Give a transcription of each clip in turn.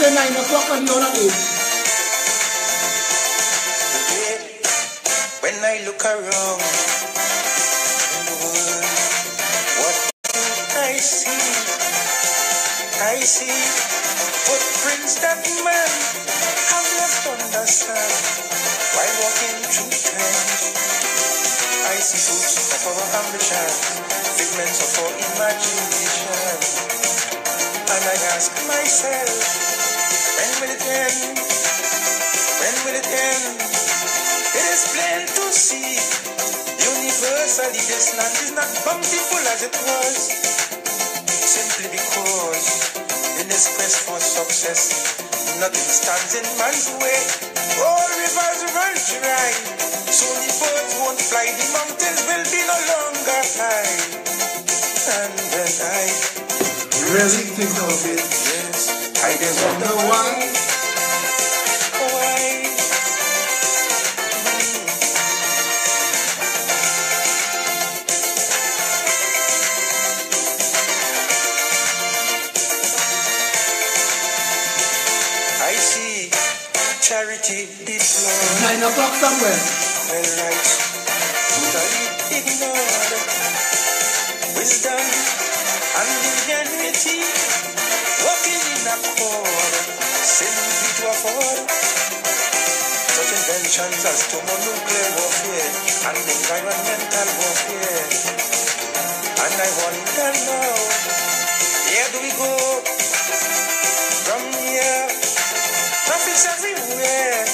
say 9 o'clock and you're not 8. When I look around in the world, what do I see? I see footprints that man have left on the sand while walking through times. I see fruits of our ambition, figments of our imagination, and I ask myself, when will it end? When will it end? It is plain to see, universally this land is not bountiful as it was, simply because in this quest for success, nothing stands in man's way. All rivers run dry, soon the birds won't fly, the mountains will be no longer high. And when I Really think of it, yes, I just wonder why? I see charity deployed. 9 o'clock somewhere. Well, right, totally ignored. Wisdom and ingenuity working in accord, simply to afford such inventions as thermonuclear warfare and environmental warfare. And I wonder now, where do we go from here? Profits everywhere.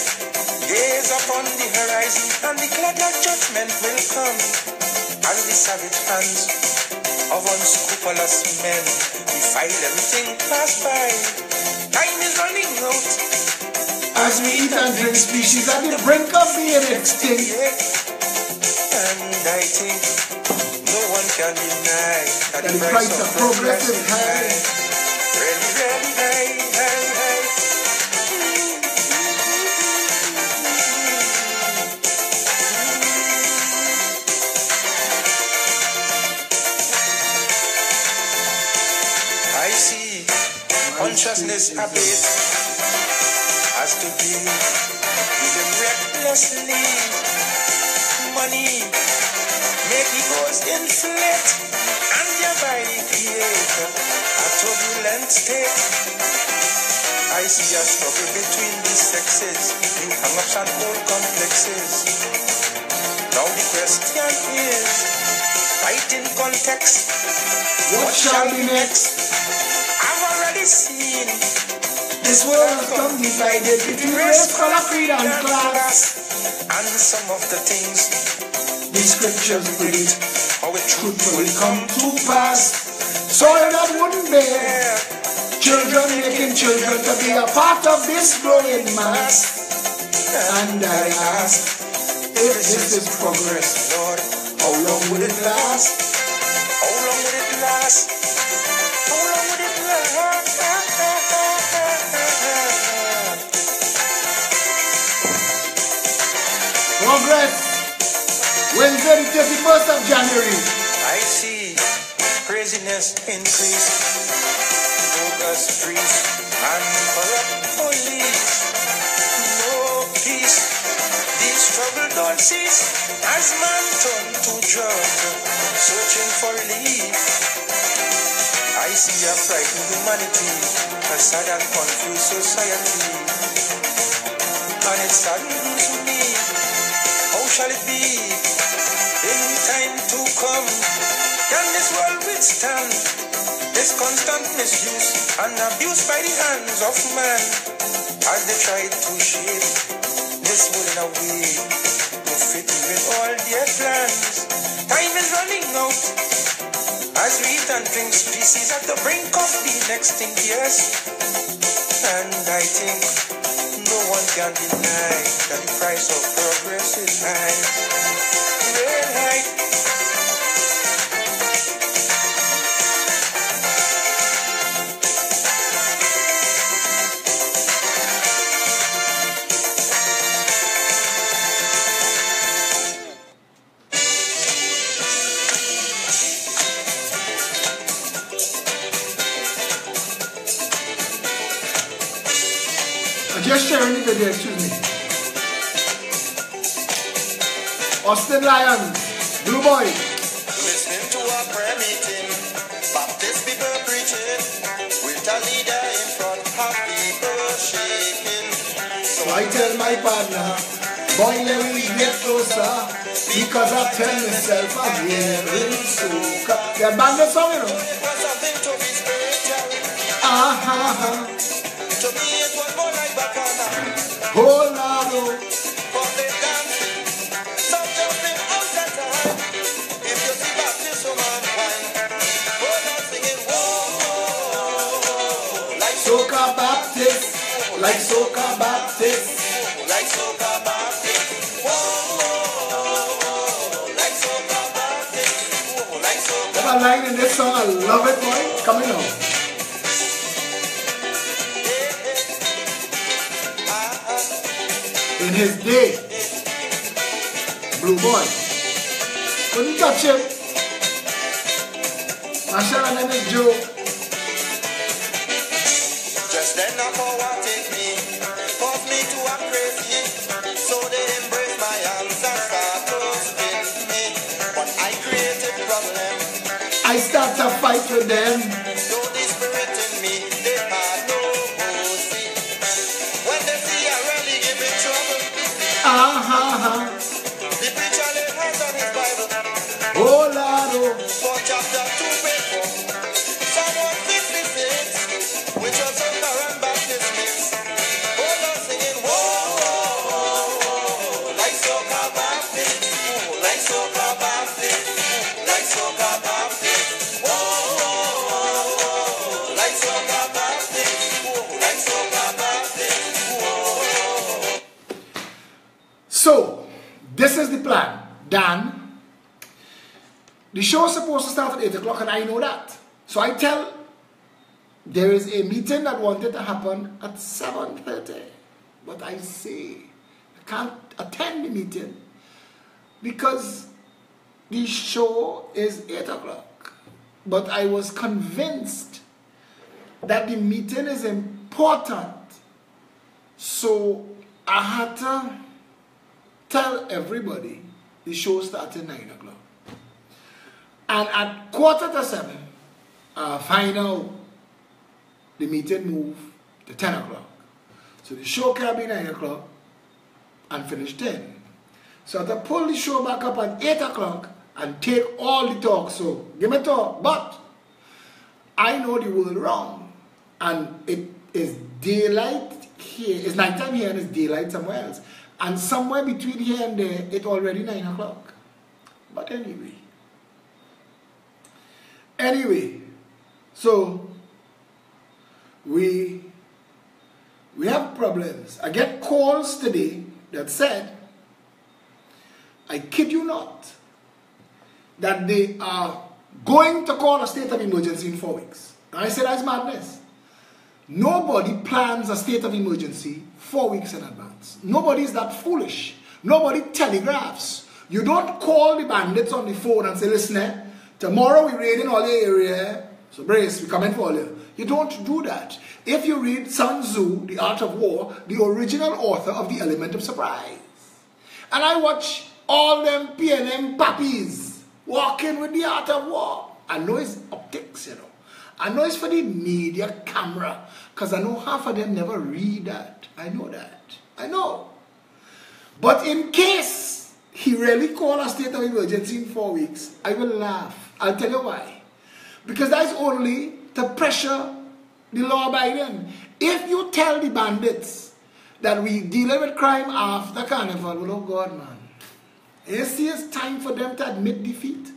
Gaze upon the horizon and declare that judgment will come. And the savage hands of unscrupulous men defile everything passed by. Time is running out. As we eat and drink, species at the brink of being extinct. And I think no one can deny that the price of progress is high. Really, really high, high, high. I see consciousness abate has to be given recklessly. Money make egos inflate and thereby create a turbulent state. I see a struggle between the sexes, new hang-ups and old complexes. Now the question is, right in context, What shall be next? I've already seen This world has come divided between race, color, creed, and class. and some of the things The scriptures predict how it truth truth will come to pass. Soil that wouldn't bear children making children to be a part of this growing mass. And I ask, if this is progress, Lord, how long will it last? how long would it last? How long would it last? Progress. Wednesday, the 31st of January. I see craziness increase, bogus priests and corrupt police. No peace, the struggle don't cease as man turn to drug, searching for relief. I see a frightened humanity, a sad and confused society, and it saddens me. How shall it be in time to come? Can this world withstand this constant misuse and abuse by the hands of man as they try to shape this world in a way to fit in with all their plans? Time is running out as we eat and drink, species at the brink of being extinct, yes. And I think no one can deny that the price of progress is high, real high. sharing the video, excuse me. Austin Lions, Blue Boy. Listening to a prayer meeting, Baptist people preaching, with a leader in front of people shaking. So I tell my partner, boy, let me get closer, because I tell myself I'm hearing soca. They're band the song, you know. It was something to be spiritual. To me it was more like Bacana. Oh, Lord. But they dancing, some jumping out the time. If you see Baptist woman wine, oh, not singing, whoa, like Soca Baptist, like Soca Baptist. like soca Baptist, whoa, like soca Baptist, like soca. There's a line in this song, I love it, boy. Coming on. In his day, Blue Boy couldn't touch him. Marshall and his Joe. Just then a power take me, force me to a crazy. So they embrace my hands and start to spin me. But I created problem. I start to fight with them. So the spirit in me, they had no mercy. When they see I really give me trouble, the preacher laid hands on his Bible. Oh, Lord. For chapter 2, verse 4, Psalm 156, which was over and Baptist mix. Oh, Lord, singing, whoa, like soca Baptist, like soca Baptist, like soca Baptist, whoa, like soca Baptist, like soca Baptist, whoa. So, this is the plan. Dan, the show is supposed to start at 8 o'clock and I know that. So I tell, there is a meeting that wanted to happen at 7:30. But I say, I can't attend the meeting because the show is 8 o'clock. But I was convinced that the meeting is important. So I had to tell everybody the show starts at 9 o'clock. And at 7:15, find out the meeting move to 10 o'clock. So the show can be 9 o'clock and finish 10. So I have to pull the show back up at 8 o'clock and take all the talk. So give me talk. But I know the world wrong. And it is daylight here. It's nighttime here and it's daylight somewhere else. And somewhere between here and there, it's already 9 o'clock. But anyway, so we have problems. I get calls today that said, I kid you not, that they are going to call a state of emergency in 4 weeks. And I said, that's madness. Nobody plans a state of emergency 4 weeks in advance. Nobody is that foolish. Nobody telegraphs. You don't call the bandits on the phone and say, listen, tomorrow we're raiding all your area, so brace, we're coming for you. You don't do that. If you read Sun Tzu, The Art of War, the original author of The Element of Surprise, and I watch all them PLM puppies walking with The Art of War, I know it's optics, you know. I know it's for the media camera, because I know half of them never read that. I know that. I know. But in case he really called a state of emergency in 4 weeks, I will laugh. I'll tell you why. Because that's only to pressure the law-abiding. If you tell the bandits that we deal with crime after Carnival, well, oh God, man. You see, it's time for them to admit defeat.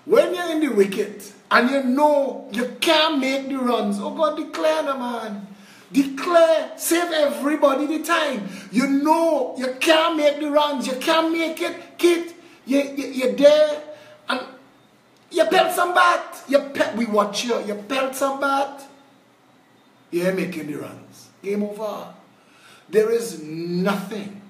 When you're in the wicket and you know you can't make the runs, oh God, declare them, man. Declare, save everybody the time. You know you can't make the runs, you can't make it, kid. You're there and you pelt some bat. We watch you, you pelt some bat. You're making the runs. Game over. There is nothing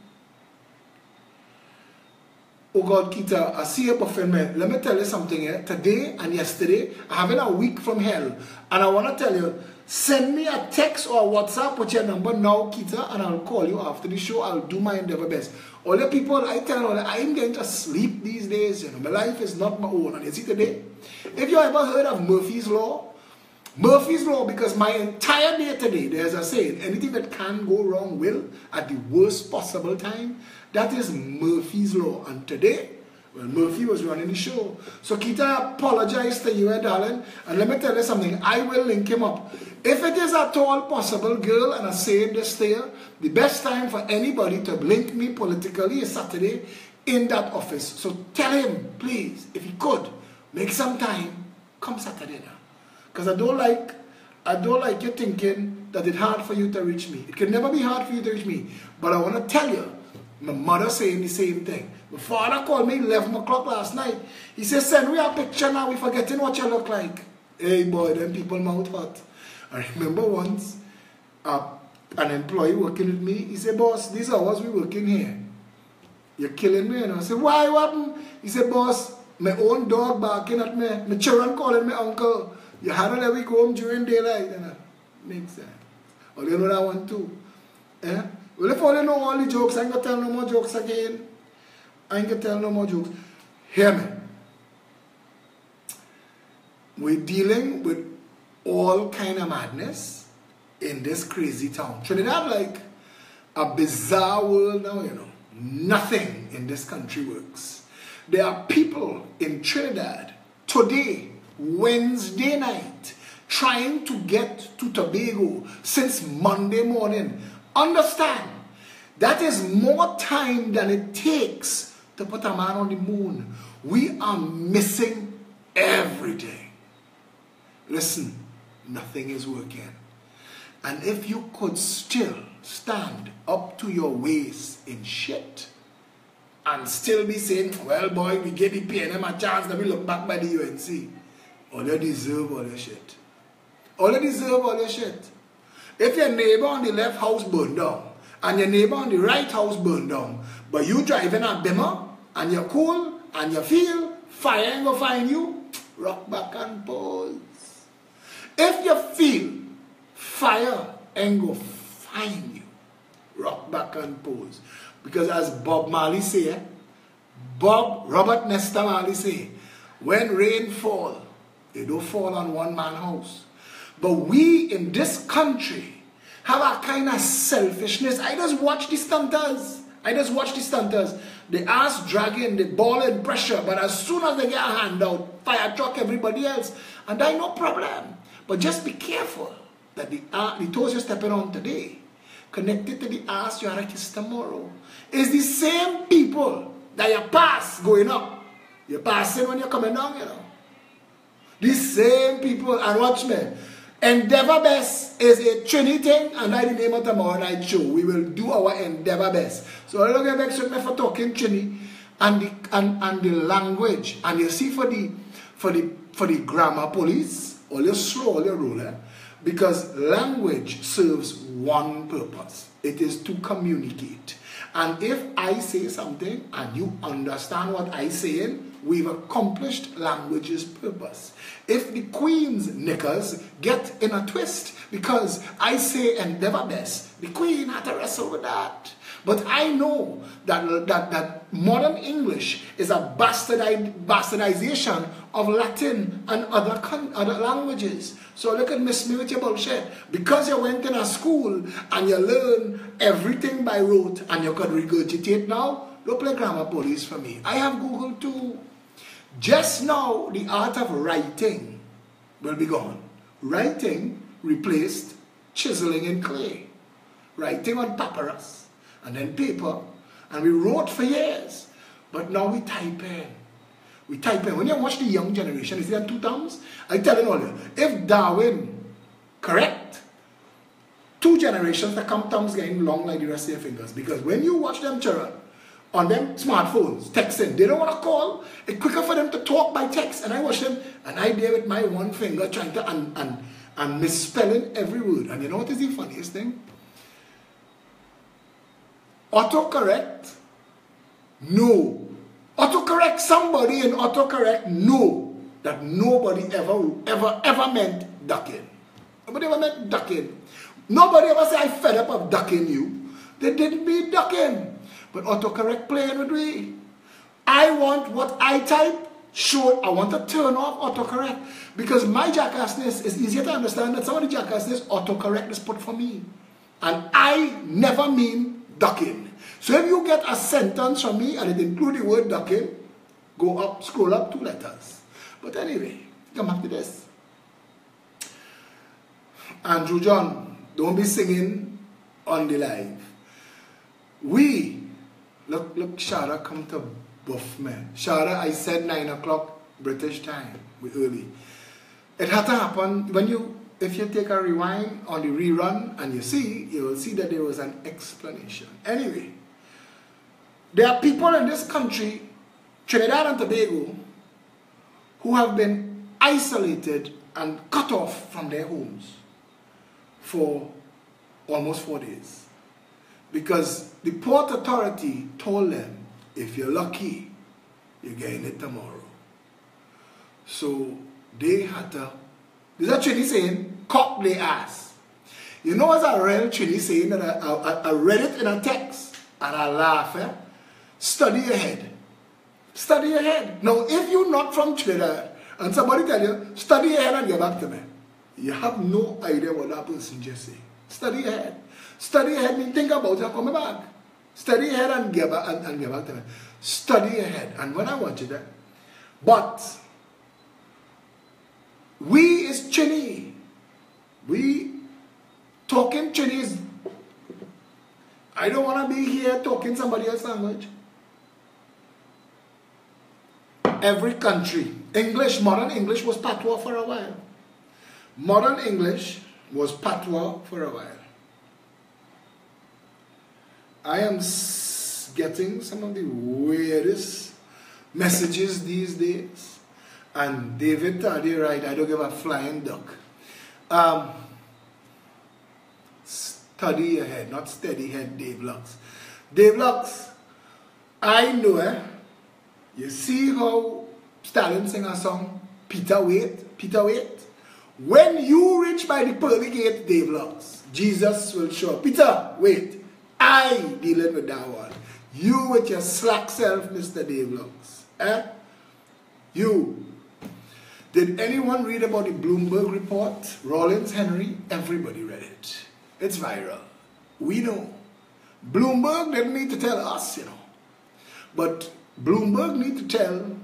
Oh God, Kita, I see you buffing me. Let me tell you something here. Today and yesterday, I'm having a week from hell. And I want to tell you, send me a text or a WhatsApp with your number now, Kita, and I'll call you after the show. I'll do my endeavor best. All the people, I tell you, I'm getting to sleep these days. You know, my life is not my own. And you see today, if you ever heard of Murphy's Law, because my entire day today, there's a saying, anything that can go wrong will at the worst possible time. That is Murphy's Law. And today, well, Murphy was running the show. So Kita, I apologize to you, darling. And let me tell you something. I will link him up. If it is at all possible, girl, and I say this to you, the best time for anybody to link me politically is Saturday in that office. So tell him, please, if he could, make some time, come Saturday now. Because I don't like you thinking that it's hard for you to reach me. It can never be hard for you to reach me. But I want to tell you, my mother saying the same thing. My father called me 11 o'clock last night. He said, send me a picture now. We're forgetting what you look like. Hey boy, them people mouth hot. I remember once, an employee working with me, he said, boss, these hours we working here. You're killing me. And I said, why, what happened? He said, boss, my own dog barking at me. My children calling me uncle. You had to let me go home during daylight. And that makes sense. Or you know that one too. Eh? Well, if I know all the jokes, I ain't going to tell no more jokes again. I ain't going to tell no more jokes. Hear me. We're dealing with all kind of madness in this crazy town. Trinidad, like a bizarre world now, you know. Nothing in this country works. There are people in Trinidad today, Wednesday night, trying to get to Tobago since Monday morning. Understand, that is more time than it takes to put a man on the moon. We are missing everything. Listen, nothing is working. And if you could still stand up to your waist in shit and still be saying, well boy, we gave the PNM a chance, let me look back by the UNC. All you deserve all your shit. All you deserve all your shit. If your neighbor on the left house burned down and your neighbor on the right house burned down, but you driving a Bimmer and you're cool and you feel fire ain't gonna find you, rock back and pause. If you feel fire ain't gonna find you, rock back and pause. Because as Bob Marley say, Robert Nesta Marley say, when rain fall, it don't fall on one man's house. But we in this country have a kind of selfishness. I just watch the stunters. They ass dragging, they ball in pressure, but as soon as they get a hand out, fire truck everybody else. And that ain't no problem. But just be careful that the toes you're stepping on today, connected to the ass you are to kiss tomorrow, is the same people that you pass going up. You're passing when you're coming down, you know. These same people, and watch me, Endeavor Best is a Trini thing, and that's the name of tomorrow night show. We will do our Endeavor Best. So I don't get vexed with me for talking Trini and the language. And you see for the grammar police, all you slow, all you roller, because language serves one purpose. It is to communicate. And if I say something and you understand what I'm saying, we've accomplished language's purpose. If the Queen's knickers get in a twist because I say Endeavor Best, the Queen had to wrestle with that. But I know that modern English is a bastardization of Latin and other languages. So look at Miss Me with your bullshit. Because you went in a school and you learn everything by rote and you could regurgitate now, don't play grammar police for me. I have Google too. Just now, the art of writing will be gone. Writing replaced chiseling in clay. Writing on papyrus and then paper. And we wrote for years. But now we type in. We type in. When you watch the young generation, is there two thumbs? I tell you all, if Darwin correct, 2 generations that come thumbs getting long like the rest of your fingers. Because when you watch them children on them smartphones, texting, they don't want to call. It's quicker for them to talk by text. And I watch them, and I there with my one finger trying to and misspelling every word. And you know what is the funniest thing? Autocorrect, no. Autocorrect, somebody in autocorrect know that nobody ever meant ducking. Nobody ever meant ducking. Nobody ever say I fed up of ducking you. They didn't mean ducking. But autocorrect playing with me. I want what I type. Sure, I want to turn off autocorrect because my jackassness is easier to understand than some of the jackassness autocorrect is put for me. And I never mean ducking. So if you get a sentence from me and it includes the word ducking, go up, scroll up 2 letters. But anyway, come back to this. Andrew John, don't be singing on the live. Look, Shara come to buff me. Shara, I said 9 o'clock British time. We early. It had to happen if you take a rewind on the rerun and you will see that there was an explanation. Anyway, there are people in this country, Trinidad and Tobago, who have been isolated and cut off from their homes for almost 4 days. Because the Port Authority told them, if you're lucky, you're getting it tomorrow. So they had to, there's a Trini saying, cock their ass. You know what's a real Trini saying that I read it in a text and I laugh, eh? Study ahead. Study ahead. Now, if you're not from Trinidad and somebody tell you, study ahead and get back to me, you have no idea what that person just said. Study ahead. Study ahead means think about it and come back. Study ahead and get back to me. Study ahead. And when I want you that. But we is Chinese. We talking Chinese. I don't want to be here talking somebody else's language. Every country. English, modern English was patois for a while. Modern English was patois for a while. I am getting some of the weirdest messages these days. And David Tardy, right, I don't give a flying duck. Study ahead, not steady head, Dave Lux. Dave Lux, I know, you see how Stalin sing a song, Peter Wait, Peter Wait? When you reach by the pearly gate, Dave Lux, Jesus will show up. Peter, wait. I dealing with that one. You with your slack self, Mr. Dave Lux. You. Did anyone read about the Bloomberg report? Rollins Henry? Everybody read it. It's viral. We know. Bloomberg didn't need to tell us, you know. But Bloomberg need to tell,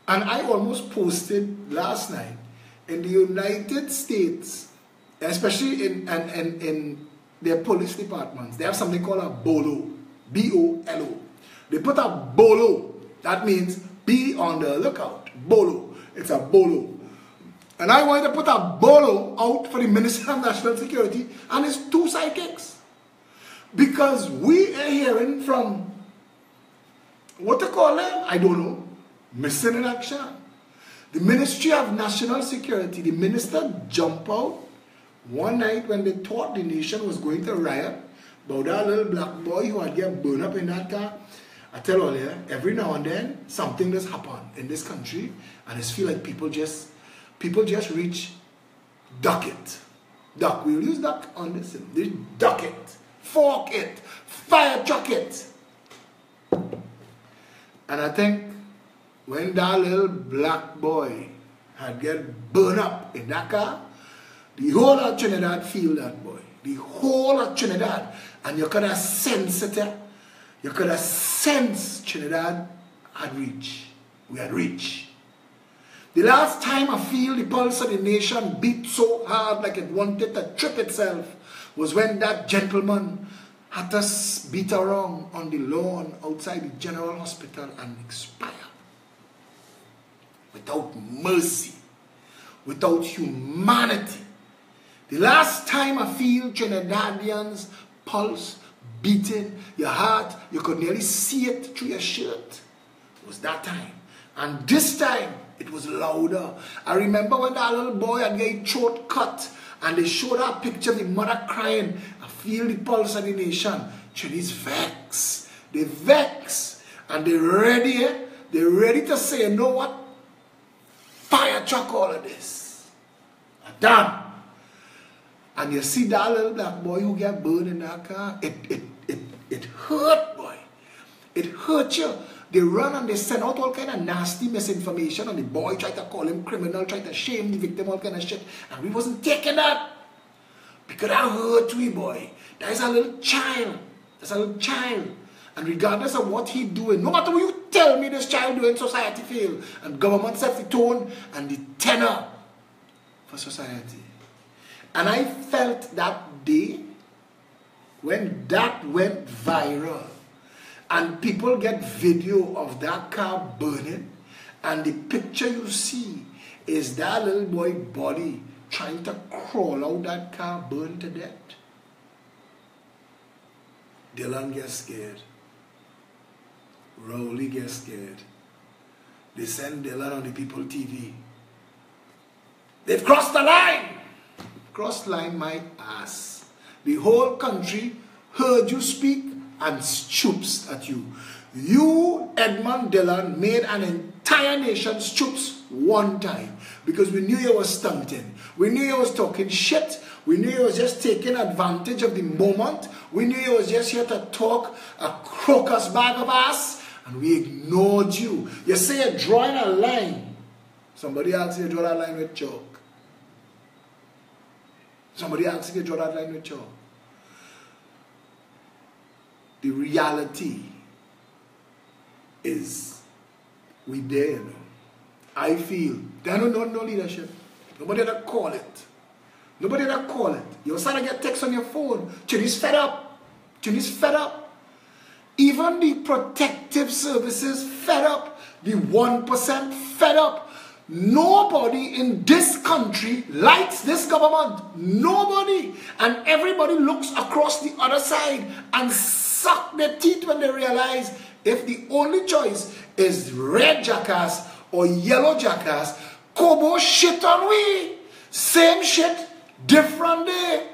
and I almost posted last night, in the United States, especially in their police departments, they have something called a BOLO. B-O-L-O. They put a BOLO. That means be on the lookout. BOLO. It's a BOLO. And I wanted to put a BOLO out for the Minister of National Security and his 2 sidekicks. Because we are hearing from, what to call them? I don't know. Missing in action. The Ministry of National Security, the minister jumped out one night when they thought the nation was going to riot about that little black boy who had get burned up in that car. I tell all you, every now and then something does happen in this country, and it's feel like people just reach duck it. Duck. We'll use duck on this. They duck it, fork it, fire truck it. And I think when that little black boy had get burned up in that car, the whole of Trinidad feel that boy. The whole of Trinidad. And you could have sensed it. You could have sensed Trinidad had reached. We had reached. The last time I feel the pulse of the nation beat so hard like it wanted to trip itself was when that gentleman had to beat around on the lawn outside the General Hospital and expire. Without mercy. Without humanity. The last time I feel Trinidadians' pulse beating, your heart, you could nearly see it through your shirt, was that time. And this time, it was louder. I remember when that little boy had his throat cut, and they showed that picture of the mother crying. I feel the pulse of the nation. Chinese vex. They vex. And they're ready, they're ready to say, you know what? Fire truck all of this. Done. And you see that little black boy who got burned in that car? It hurt, boy. It hurt you. They run and they send out all kind of nasty misinformation, and the boy tried to call him criminal, tried to shame the victim, all kind of shit. And we wasn't taking that. Because that hurt we, boy. That is a little child. That's a little child. And regardless of what he doing, no matter what you tell me this child doing, society fail. And government set the tone and the tenor for society. And I felt that day when that went viral and people get video of that car burning, and the picture you see is that little boy body trying to crawl out that car burned to death. Dylan gets scared. Rowley gets scared. They send Dylan on the People TV. They've crossed the line. Crossed line my ass. The whole country heard you speak and stoops at you. You, Edmund Dillon, made an entire nation stoops one time because we knew you was stunting. We knew you was talking shit. We knew you was just taking advantage of the moment. We knew you was just here to talk a crocus bag of ass, and we ignored you. You say you're drawing a line. Somebody else you draw that line with chalk. Somebody else you draw that line with chalk. The reality is we there, you know. I feel there no leadership. Nobody that call it. Nobody that call it. You're starting to get texts on your phone. Chinese fed up. Chinese fed up. Even the protective services fed up. The 1% fed up. Nobody in this country likes this government. Nobody. And everybody looks across the other side and suck their teeth when they realize if the only choice is red jackass or yellow jackass, Kobo shit on we. Same shit, different day.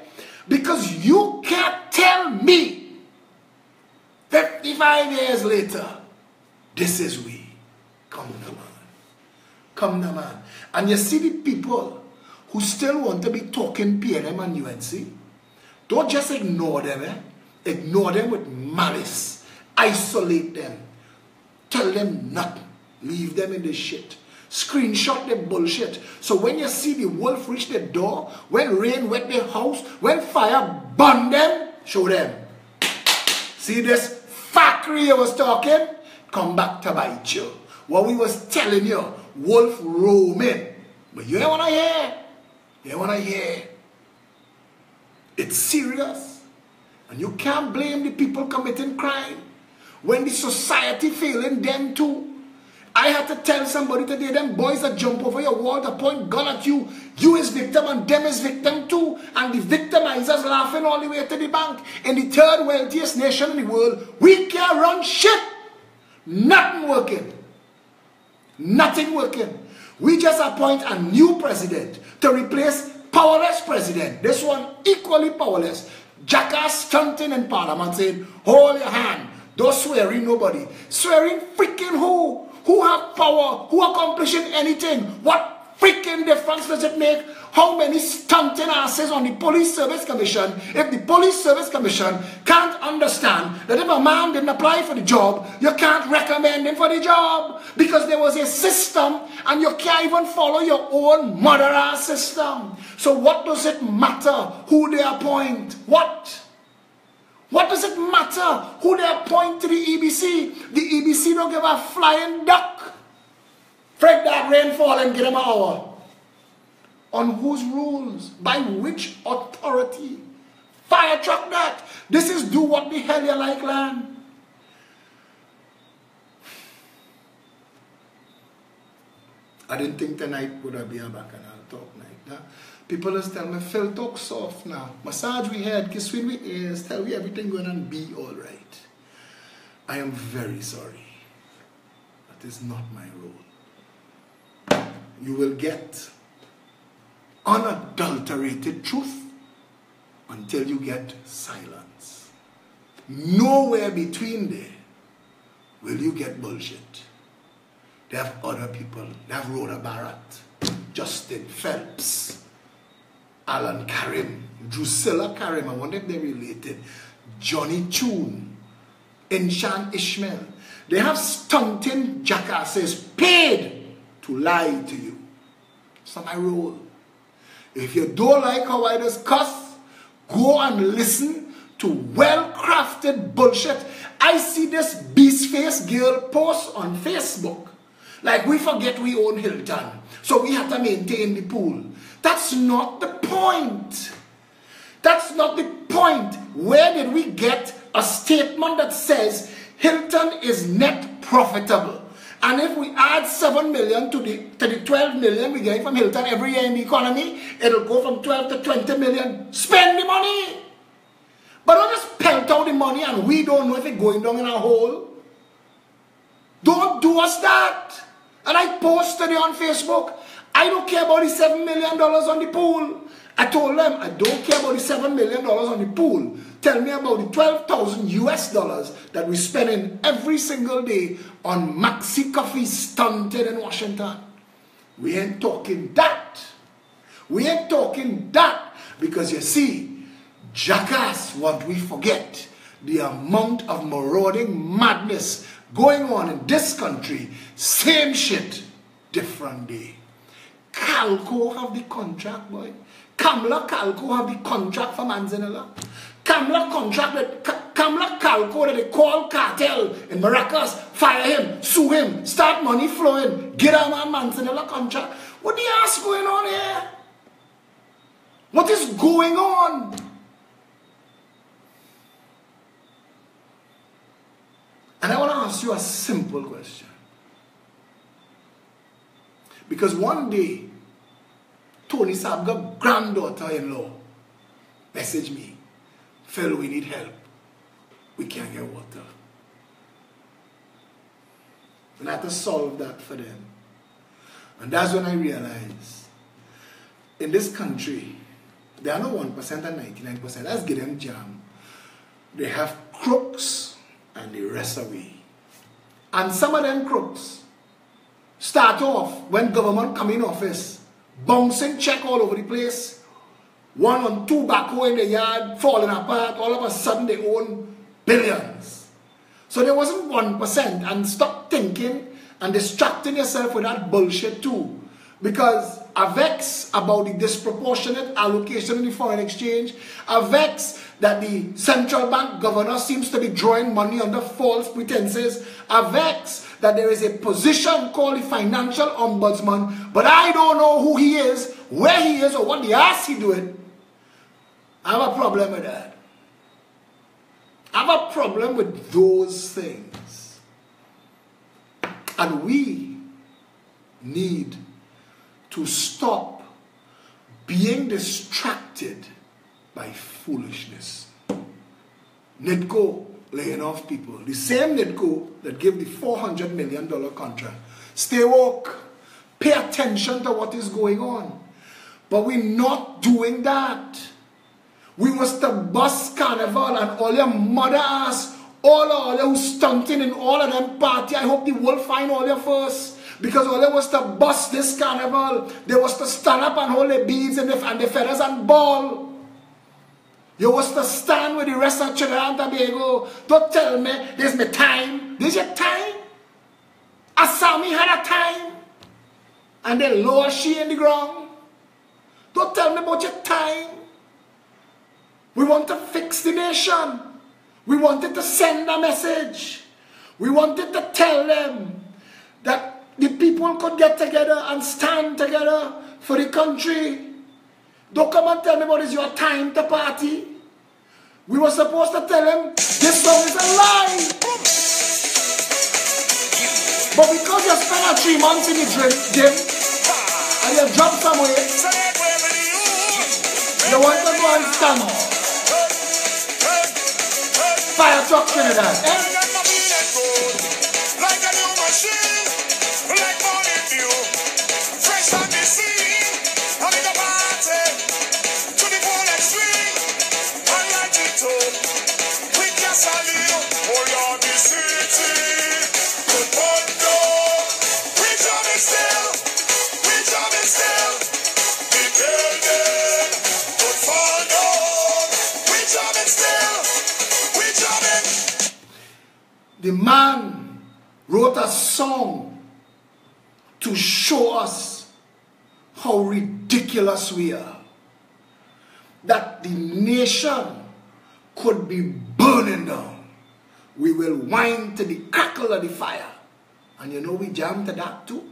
Because you can't tell me 55 years later, this is we. Come now, man. Come now, man. And you see the people who still want to be talking PNM and UNC, don't just ignore them, eh? Ignore them with malice. Isolate them. Tell them nothing. Leave them in the shit. Screenshot the bullshit. So when you see the wolf reach the door, when rain wet their house, when fire burn them, show them. See this factory I was talking? Come back to bite you. What we was telling you, wolf roaming. But you ain't wanna hear. You ain't wanna hear. It's serious. And you can't blame the people committing crime when the society failing them too. I had to tell somebody today, them boys that jump over your wall to point gun at you, you is victim and them is victim too. And the victimizers laughing all the way to the bank. In the third wealthiest nation in the world, we can't run shit. Nothing working. Nothing working. We just appoint a new president to replace powerless president. This one equally powerless. Jackass stunting in parliament saying, hold your hand. Don't swearing nobody. Swearing freaking who? Who have power? Who accomplishing anything? What freaking difference does it make? How many stunting asses on the Police Service Commission if the Police Service Commission can't understand that if a man didn't apply for the job, you can't recommend him for the job because there was a system and you can't even follow your own mother-ass system. So what does it matter who they appoint? What? What does it matter who they appoint to the EBC? The EBC don't give a flying duck. Fred that rainfall and get him an hour. On whose rules? By which authority? Fire truck that. This is do what the hell you like, land. I didn't think tonight would be a bacchanal talk night. Huh? People just tell me, Phil, talk soft now. Massage we head, kiss with we ears, tell we everything going to be all right. I am very sorry. That is not my role. You will get unadulterated truth until you get silence. Nowhere between there will you get bullshit? They have other people. They have Rhoda Barrett, Justin Phelps, Alan Karim, Drusilla Karim, I wonder if they're related, Johnny Tune, Inshan Ishmael. They have stunting jackasses paid to lie to you. It's not my role. If you don't like how I discuss, go and listen to well-crafted bullshit. I see this beast-faced girl post on Facebook. Like we forget we own Hilton, so we have to maintain the pool. That's not the point. That's not the point. Where did we get a statement that says Hilton is net profitable? And if we add 7 million to the 12 million we get from Hilton every year in the economy, it'll go from 12 to 20 million. Spend the money. But don't just pelt out the money and we don't know if it's going down in a hole. Don't do us that. And I posted it on Facebook. I don't care about the $7 million on the pool. I told them, I don't care about the $7 million on the pool. Tell me about the 12,000 US dollars that we spend in every single day on Maxi Coffee stunted in Washington. We ain't talking that. We ain't talking that. Because you see, jackass, what we forget, the amount of marauding madness going on in this country, same shit, different day. Calco have the contract, boy. Kamla Calco have the contract for Manzanilla. Kamla Calco that they call cartel in Maracas, fire him, sue him, start money flowing, get a man Manzanilla contract. What the ass going on here? What is going on? And I want to ask you a simple question. Because one day, Tony Sabga's granddaughter-in-law messaged me, Phil, we need help. We can't get water. And I had to solve that for them. And that's when I realized, in this country, there are no 1% and 99%. Let's get them jam. They have crooks and the rest away. And some of them crooks start off when government come in office, bouncing check all over the place, 1 or 2 backhoe in the yard, falling apart, all of a sudden they own billions. So there wasn't 1%, and stop thinking and distracting yourself with that bullshit too. Because I vex about the disproportionate allocation in the foreign exchange. I vex that the central bank governor seems to be drawing money under false pretenses. I vex that there is a position called the financial ombudsman, but I don't know who he is, where he is, or what the ass he doing. I have a problem with that. I have a problem with those things. And we need to stop being distracted by foolishness. NITCO laying off people. The same NITCO that gave the $400 million contract. Stay woke. Pay attention to what is going on. But we're not doing that. We must bust carnival and all your mother ass, all you stunting in all of them party. I hope the world find all your first. Because all they was to bust this carnival. They was to stand up and hold the beads and the feathers and ball. You was to stand with the rest of Trinidad and Tobago. Don't tell me this is my time. This is your time. Asami had a time. And they lower she in the ground. Don't tell me about your time. We want to fix the nation. We wanted to send a message. We wanted to tell them that the people could get together and stand together for the country. Don't come and tell me what is your time to party. We were supposed to tell them this song is a lie. But because you spent 3 months in the gym and you dropped some weight, you want to go and stand. Fire truck Trinidad. Like a new machine. Like morning dew, fresh on the scene, having a party to the full extreme. I like it too, with gasoline, all on the city. The man wrote a song to show us how ridiculous we are. That the nation could be burning down. We will whine to the crackle of the fire. And you know we jam to that too.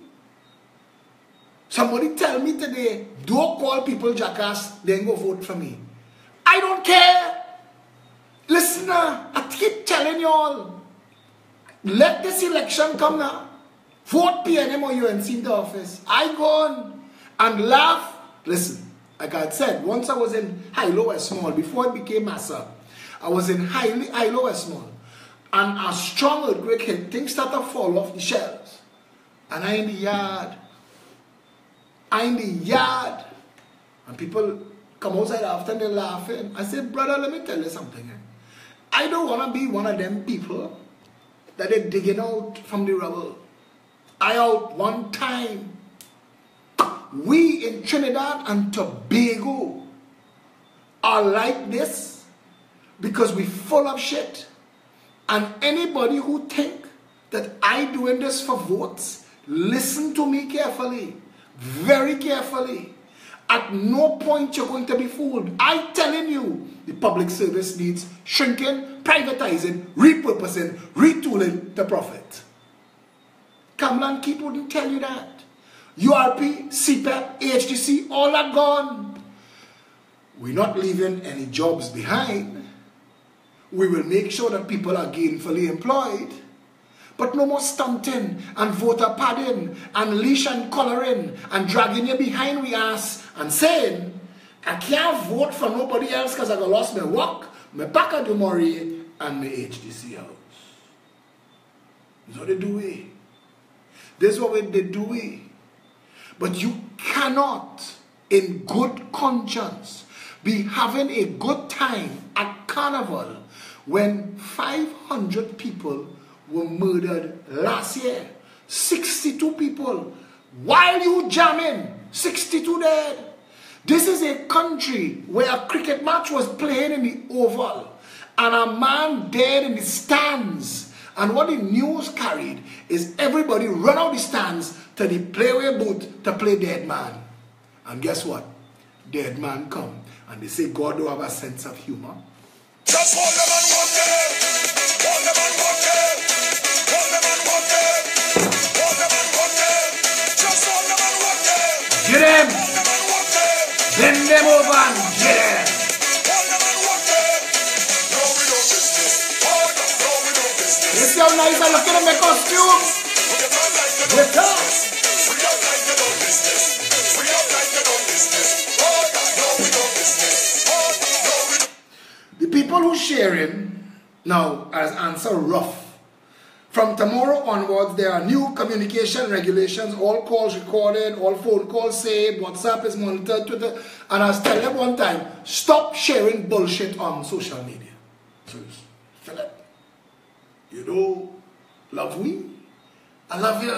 Somebody tell me today, don't call people jackass, then go vote for me. I don't care. Listen now, I keep telling you all, let this election come now. Vote PNM or UNC into office. I go on and laugh. Listen, like I said, once I was in Hilo West Small, before it became Massa, I was in Hilo West Small. And a strong earthquake hit, things started to fall off the shelves. And I in the yard. And people come outside after and they're laughing. I said, brother, let me tell you something. I don't want to be one of them people that they're digging out from the rubble. I out one time. We in Trinidad and Tobago are like this because we're full of shit. And anybody who think that I doing this for votes, listen to me carefully, very carefully. At no point you're going to be fooled. I'm telling you, the public service needs shrinking, privatizing, repurposing, retooling to profit. Kamlan Keith wouldn't tell you that. URP, CPEP, HDC, all are gone. We're not leaving any jobs behind. We will make sure that people are gainfully employed. But no more stunting and voter padding and leash and collaring and dragging you behind we ass and saying, I can't vote for nobody else because I got lost my work, my back at the Murray and my HDC house. That's what they do. This is what they do. But you cannot, in good conscience, be having a good time at Carnival when 500 people were murdered last year. 62 people. While you jamming, 62 dead. This is a country where a cricket match was playing in the Oval and a man dead in the stands. And what the news carried is everybody run out the stands to the playway booth to play dead man. And guess what? Dead man come. And they say God don't have a sense of humor. Just hold them and walk them. Hold them and walk them. Hold them and walk them. Hold them and walk them. Just hold them and walk them. Get him. Hold them and walk them. Bend them over and get him. Hold them and walk them. No, we don't business. Hold them. No, we don't business. You see how nice I look at my costume? We get on like they Get don't up. business. We up like they don't business. We up like they don't business. Hold them. No, we don't business. Hold them. No, we don't. The people who sharing now as answer rough. From tomorrow onwards, there are new communication regulations, all calls recorded, all phone calls saved, WhatsApp is monitored, Twitter. And I was telling them one time, stop sharing bullshit on social media. So, Phillip, you know, love me? I love you.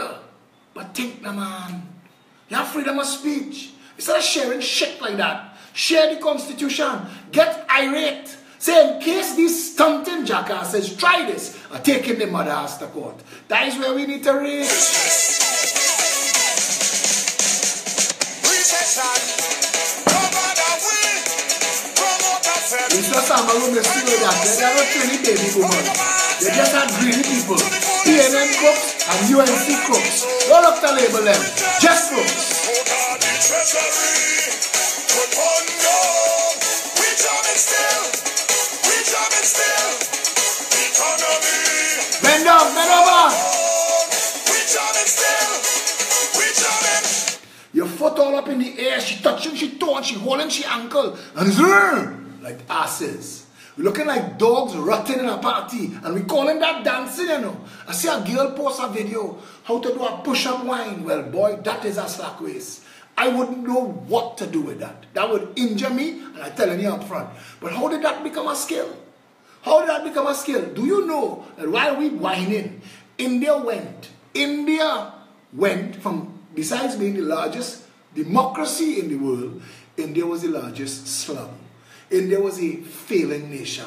But think, nah, man, you have freedom of speech. Instead of sharing shit like that, share the Constitution, get irate. Say, in case these stunting jackasses try this, are taking the mother ass to court. That is where we need to reach. It's just a man who still that. They are not training baby women. They just have greedy people. PNM crooks and UNC crooks. Don't look to label them. Just crooks. Bend down, bend over. Your foot all up in the air, she touching, she throwing, she holding, she ankle, and it's like asses. We're looking like dogs rotting in a party, and we calling that dancing, you know. I see a girl post a video, how to do a push-up wine. Well, boy, that is a slack waist. I wouldn't know what to do with that. That would injure me, and I'm telling you up front. But how did that become a skill? How did that become a skill? Do you know that while we whining, India went from, besides being the largest democracy in the world, India was the largest slum. India was a failing nation.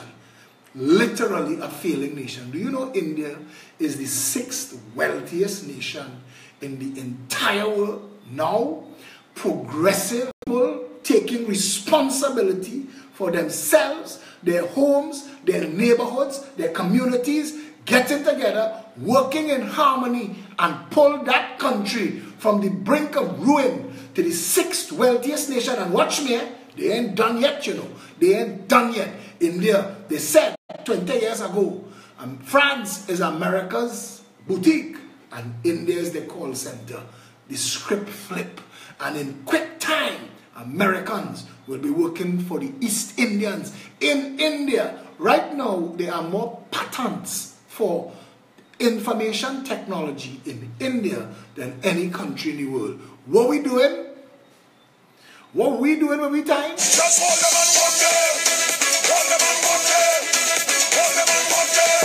literally a failing nation. Do you know India is the 6th wealthiest nation in the entire world now? Progressive people taking responsibility for themselves, their homes, their neighborhoods, their communities, getting together, working in harmony, and pull that country from the brink of ruin to the 6th wealthiest nation. And watch me, they ain't done yet, you know. They ain't done yet. India, they said 20 years ago, France is America's boutique, and India is the call center. The script flip. And in quick time, Americans will be working for the East Indians in India. Right now, there are more patents for information technology in India than any country in the world. What we doing? What we doing when we time? Just hold them and walk them. Hold them and walk them. Hold them and walk them.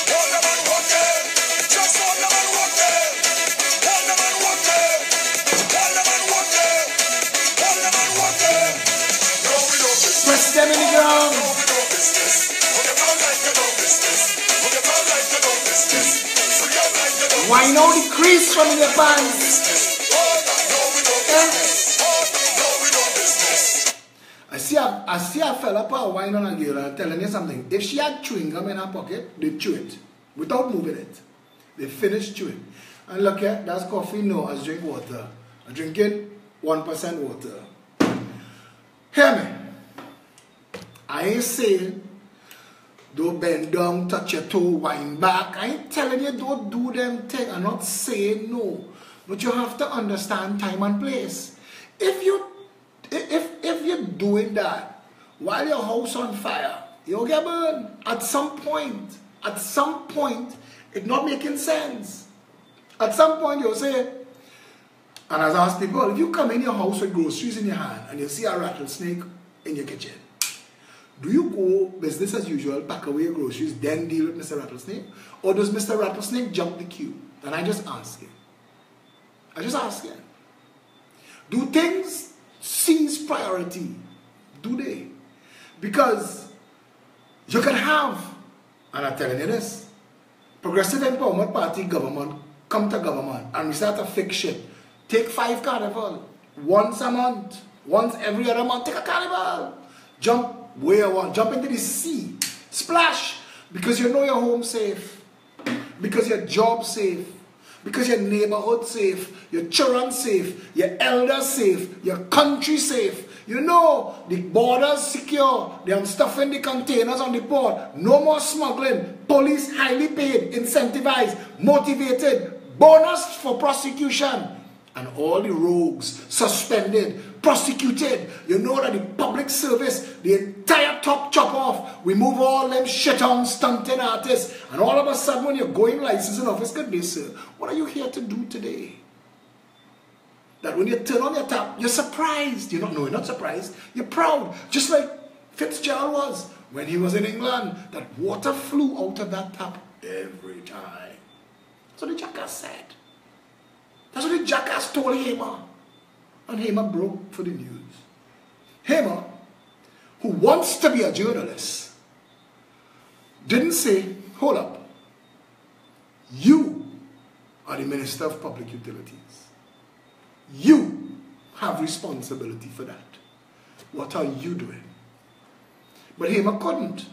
Hold them and walk them. Just hold them and walk them. Hold them and walk them. Hold them and walk them. Hold them and walk them. No, we don't business. Press them in the ground. No, we don't business. Put them out like you don't business. Put them out like you don't business. Free out like you don't business. Why no decrease from in your pants? I see a fella pour wine on a girl and telling you something. If she had chewing gum in her pocket, they chew it without moving it. They finish chewing. And look here, that's coffee. No, I drink water. I'm drinking 1% water. Hear me. I ain't saying don't bend down, touch your toe, wind back. I ain't telling you don't do them things. I'm not saying no. But you have to understand time and place. If you're doing that while your house on fire, you'll get burned. At some point, it's not making sense. At some point, you'll say, and as I ask people, if you come in your house with groceries in your hand and you see a rattlesnake in your kitchen, do you go business as usual, pack away your groceries, then deal with Mr. Rattlesnake? Or does Mr. Rattlesnake jump the queue? And I just ask him. Do things seize priority? Do they? Because you can have, and I'm telling you this, Progressive Empowerment Party government come to government and we start to fix shit. Take 5 carnival. Once a month. Once every other month, take a carnival. Jump where you want. Jump into the sea. Splash. Because you know your home safe. Because your job safe. Because your neighborhood safe. Your children safe. Your elders safe. Your country safe. You know the borders secure. They are stuffing the containers on the port. No more smuggling. Police highly paid, incentivized, motivated. Bonus for prosecution. And all the rogues suspended, prosecuted. You know that the public service, the entire top chop off. We move all them shit-on stunting artists. And all of a sudden when you're going licensing office, good day, sir. What are you here to do today? That when you turn on your tap, you're surprised. You're not surprised. You're proud. Just like Fitzgerald was when he was in England. That water flew out of that tap every time. So the jackass said. That's what the jackass told Hamer. And Hamer broke for the news. Hamer, who wants to be a journalist, didn't say, hold up. You are the Minister of Public Utilities. You have responsibility for that. What are you doing? But Hamer couldn't.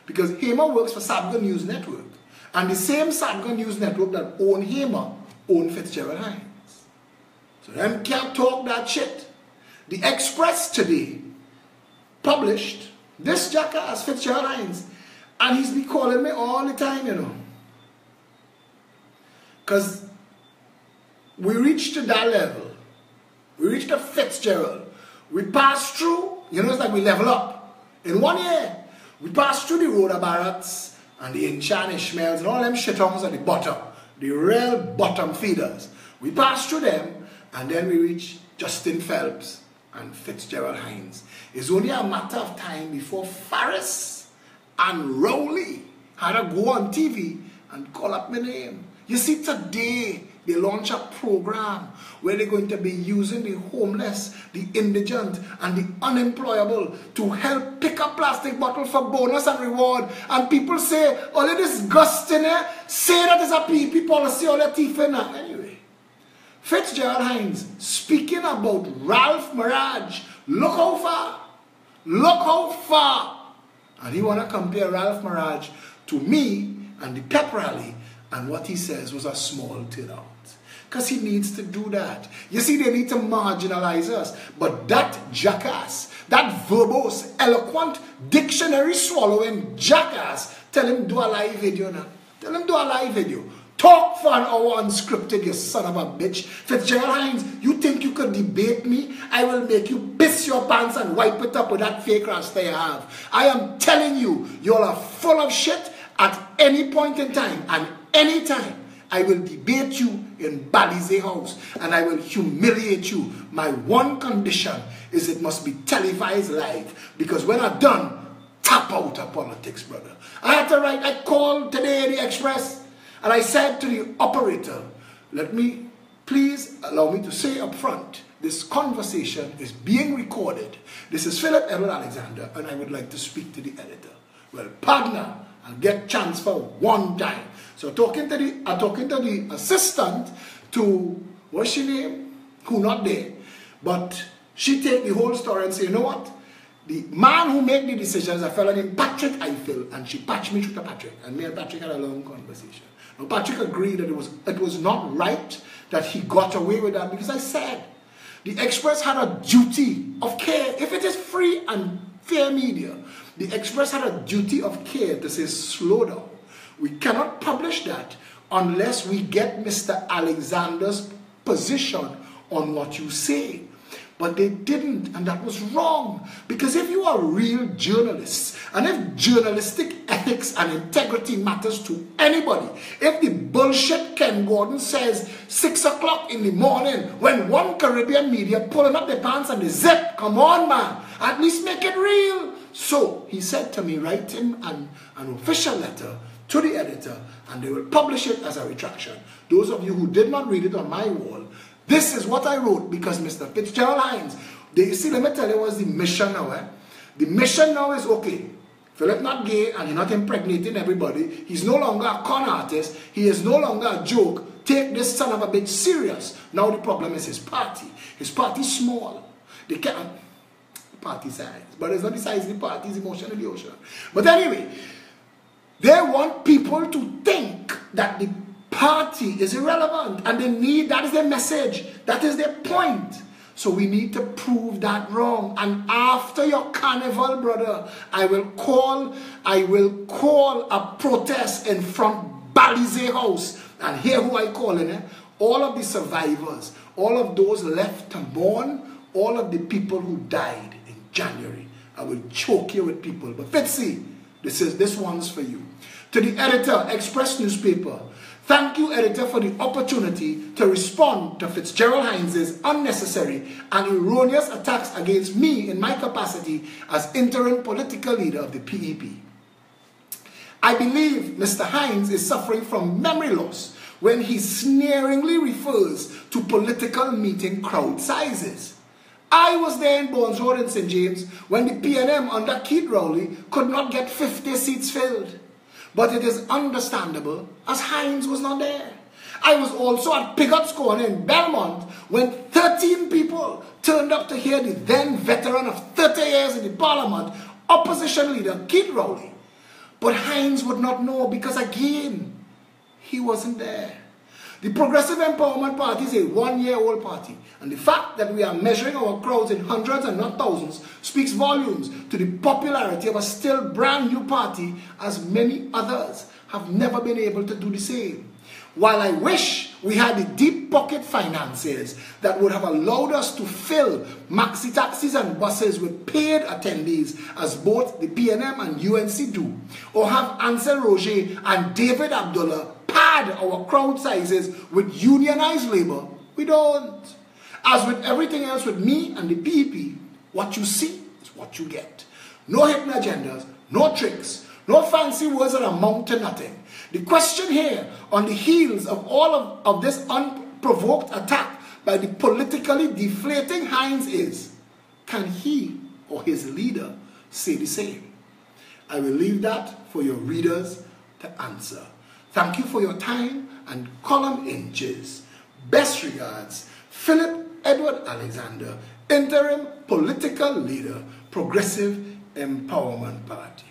Because Hamer works for Sabga News Network. And the same Sabga News Network that owned Hamer owned Fitzgerald Hines. So them can't talk that shit. The Express today published this jackass Fitzgerald Hines. And he's been calling me all the time, you know. Because we reached to that level. We reached to Fitzgerald. We passed through, you know, it's like we level up. In 1 year, we passed through the Rhoda Barretts and the Inchan Ishmaels and all them shittongs at the bottom. The real bottom feeders. We passed through them and then we reached Justin Phelps and Fitzgerald Hines. It's only a matter of time before Farris and Rowley had to go on TV and call up my name. You see, today, They launch a program where they're going to be using the homeless, the indigent, and the unemployable to help pick up plastic bottle for bonus and reward. And people say, oh, they're disgusting, eh? Say that is a PP policy or the thief in that. Anyway, Fitzgerald Hines speaking about Ralph Marage. Look how far. Look how far. And he want to compare Ralph Marage to me and the pep rally, and what he says was a small turnout. Because he needs to do that. You see, they need to marginalize us. But that jackass, that verbose, eloquent, dictionary swallowing jackass, tell him do a live video now. Tell him do a live video. Talk for an hour unscripted, you son of a bitch. Fitzgerald Hines, you think you could debate me? I will make you piss your pants and wipe it up with that fake rasta you have. I am telling you, you all are full of shit at any point in time and any time. I will debate you in Balize House and I will humiliate you. My one condition is it must be televised live, because when I'm done, tap out of politics, brother. I had to write, I called today the Express and I said to the operator, let me, please allow me to say up front, this conversation is being recorded. This is Phillip Edward Alexander and I would like to speak to the editor. Well, partner, I'll get chance for one time. So talking to the assistant to, what's she name? Who not there. But she take the whole story and say, you know what? The man who made the decision is a fellow named Patrick Eiffel, and she patched me through to Patrick. And me and Patrick had a long conversation. Now Patrick agreed that it was not right that he got away with that, because I said the Express had a duty of care. If it is free and fair media, the Express had a duty of care to say slow down. We cannot publish that unless we get Mr. Alexander's position on what you say. But they didn't, and that was wrong. Because if you are real journalists, and if journalistic ethics and integrity matters to anybody, if the bullshit Ken Gordon says 6 o'clock in the morning, when one Caribbean media pulling up their pants and they zip, come on man, at least make it real. So he said to me, write him an official letter to the editor, and they will publish it as a retraction. Those of you who did not read it on my wall, this is what I wrote, because Mr. Fitzgerald Hines, you see, let me tell you what's the mission now. The mission now is, okay, Phillip not gay and he's not impregnating everybody. He's no longer a con artist. He is no longer a joke. Take this son of a bitch serious. Now the problem is his party. His party is small. They can't, party size, but it's not the size of the party, it's emotion in the ocean. But anyway, they want people to think that the party is irrelevant, and they need, that is their message, that is their point. So we need to prove that wrong. And after your carnival, brother, I will call a protest in front Balize House, and hear who I call in, all of the survivors, all of those left to mourn, all of the people who died in January. I will choke you with people. But Fitzy, this one's for you. To the editor, Express newspaper, thank you, editor, for the opportunity to respond to Fitzgerald Hines' unnecessary and erroneous attacks against me in my capacity as interim political leader of the PEP. I believe Mr. Hines is suffering from memory loss when he sneeringly refers to political meeting crowd sizes. I was there in Bones Road in St. James when the PNM under Keith Rowley could not get 50 seats filled. But it is understandable as Hines was not there. I was also at Pigot's Corner in Belmont when 13 people turned up to hear the then veteran of 30 years in the parliament, opposition leader Keith Rowley. But Hines would not know because again, he wasn't there. The Progressive Empowerment Party is a one-year-old party, and the fact that we are measuring our crowds in hundreds and not thousands speaks volumes to the popularity of a still brand new party, as many others have never been able to do the same. While I wish we had the deep pocket finances that would have allowed us to fill maxi taxis and buses with paid attendees as both the PNM and UNC do, or have Ansel Roger and David Abdullah pad our crowd sizes with unionized labor, we don't. As with everything else with me and the PEP, what you see is what you get. No hidden agendas, no tricks, no fancy words that amount to nothing. The question here, on the heels of all of this unprovoked attack by the politically deflating Hines is, can he or his leader say the same? I will leave that for your readers to answer. Thank you for your time and column inches. Best regards, Phillip Edward Alexander, Interim Political Leader, Progressive Empowerment Party.